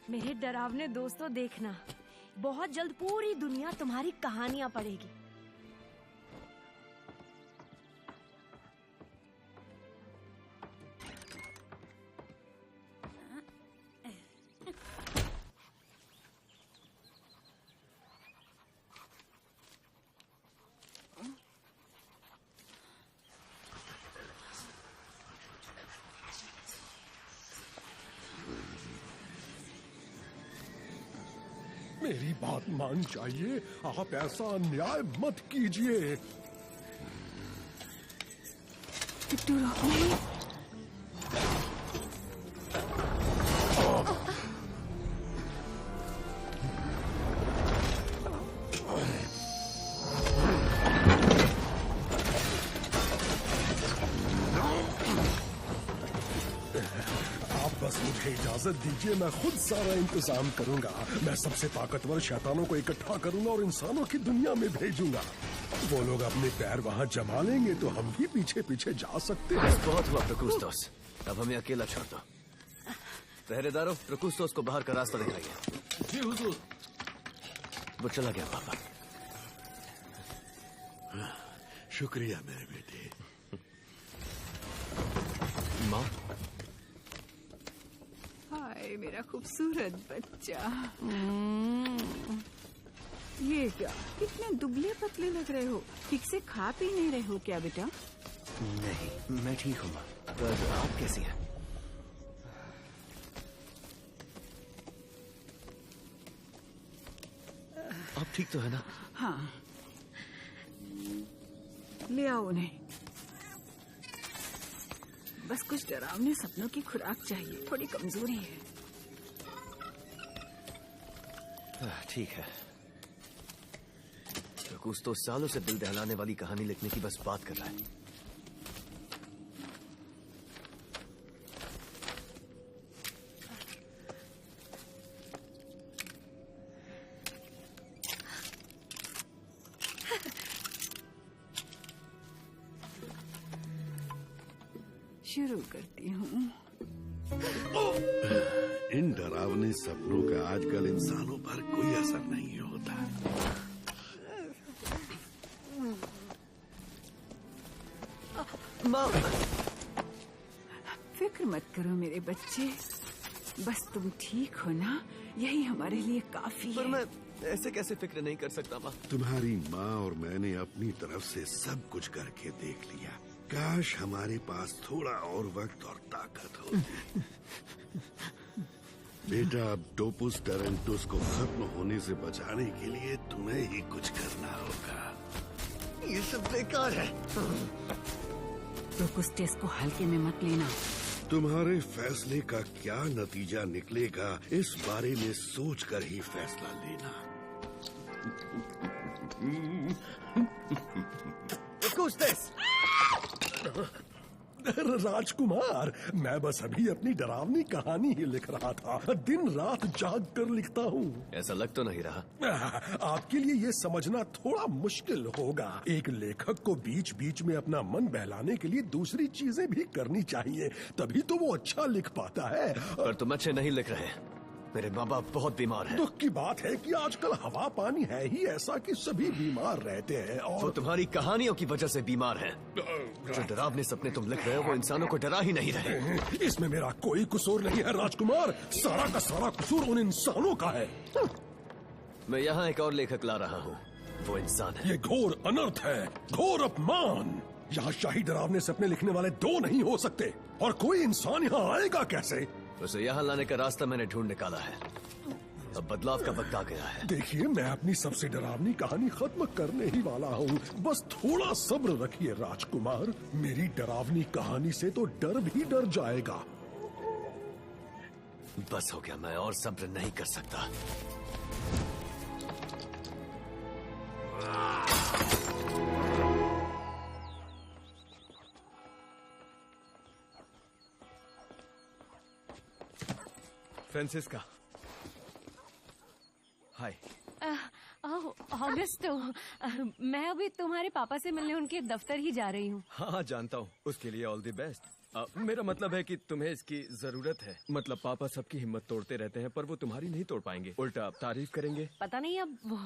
मेरे डरावने दोस्तों, देखना, बहुत जल्द पूरी दुनिया तुम्हारी कहानियां पढ़ेगी। मेरी बात मान जाइए, आप ऐसा अन्याय मत कीजिए। किट्टू नहीं। बस मुझे इजाजत दीजिए, मैं खुद सारा इंतजाम करूंगा। मैं सबसे ताकतवर शैतानों को इकट्ठा करूंगा और इंसानों की दुनिया में भेजूंगा। वो लोग अपने पैर वहां जमा लेंगे तो हम भी पीछे पीछे जा सकते हैं। बहुत हुआ प्रकुस्तोस, अब हमें अकेला छोड़ दो। पहरेदारों, प्रकुस्तोस को बाहर का रास्ता दिखाइए। जी हुजूर। वो चला गया पापा। शुक्रिया मेरे बेटे। माँ, हाय मेरा खूबसूरत बच्चा। ये क्या, कितने दुबले पतले लग रहे हो। ठीक से खा पी नहीं रहे हो क्या बेटा? नहीं, मैं ठीक हूँ माँ। पर आप कैसी हैं? आप ठीक तो है ना? हाँ, ले आओ उन्हें। बस कुछ डरावने सपनों की खुराक चाहिए, थोड़ी कमजोरी है। ठीक है। प्रकुस्तोस सालों से दिल दहलाने वाली कहानी लिखने की बस बात कर रहा है। शुरू करती हूँ। इन डरावने सपनों का आजकल इंसानों पर कोई असर नहीं होता। माँ, फिक्र मत करो मेरे बच्चे, बस तुम ठीक हो ना, यही हमारे लिए काफी पर है। मैं ऐसे कैसे फिक्र नहीं कर सकता माँ। तुम्हारी माँ और मैंने अपनी तरफ से सब कुछ करके देख लिया। काश हमारे पास थोड़ा और वक्त और ताकत होती। बेटा, अब टोपुस टेरेंटुस को खत्म होने से बचाने के लिए तुम्हें ही कुछ करना होगा। ये सब बेकार है। प्रोकुस्टेस को हल्के में मत लेना। तुम्हारे फैसले का क्या नतीजा निकलेगा, इस बारे में सोचकर ही फैसला लेना। प्रकुस्टेस! राजकुमार, मैं बस अभी अपनी डरावनी कहानी ही लिख रहा था। दिन रात जाग कर लिखता हूँ। ऐसा लग तो नहीं रहा। आपके लिए ये समझना थोड़ा मुश्किल होगा। एक लेखक को बीच बीच में अपना मन बहलाने के लिए दूसरी चीजें भी करनी चाहिए, तभी तो वो अच्छा लिख पाता है। पर तुम अच्छे नहीं लिख रहे। मेरे माँ बाप बहुत बीमार हैं। दुख की बात है कि आजकल हवा पानी है ही ऐसा कि सभी बीमार रहते हैं। वो और तुम्हारी कहानियों की वजह से बीमार हैं। जो डरावने सपने तुम लिख रहे हो वो इंसानों को डरा ही नहीं रहे। इसमें मेरा कोई कसूर नहीं है राजकुमार, सारा का सारा कसूर उन इंसानों का है। मैं यहाँ एक और लेखक ला रहा हूँ, वो इंसान है। ये घोर अनर्थ है, घोर अपमान। यहाँ शाही डरावने सपने लिखने वाले दो नहीं हो सकते, और कोई इंसान यहाँ आएगा कैसे? उसे यहाँ लाने का रास्ता मैंने ढूंढ निकाला है। अब बदलाव का वक्त आ गया है। देखिए, मैं अपनी सबसे डरावनी कहानी खत्म करने ही वाला हूँ, बस थोड़ा सब्र रखिए राजकुमार। मेरी डरावनी कहानी से तो डर भी डर जाएगा। बस हो गया, मैं और सब्र नहीं कर सकता। फ्रांसिस्का, हाय। ऑगस्टो, मैं अभी तुम्हारे पापा से मिलने उनके दफ्तर ही जा रही हूँ। हाँ जानता हूँ, उसके लिए ऑल द बेस्ट। मेरा मतलब है कि तुम्हें इसकी जरूरत है। मतलब पापा सबकी हिम्मत तोड़ते रहते हैं पर वो तुम्हारी नहीं तोड़ पाएंगे, उल्टा तारीफ करेंगे। पता नहीं अब वो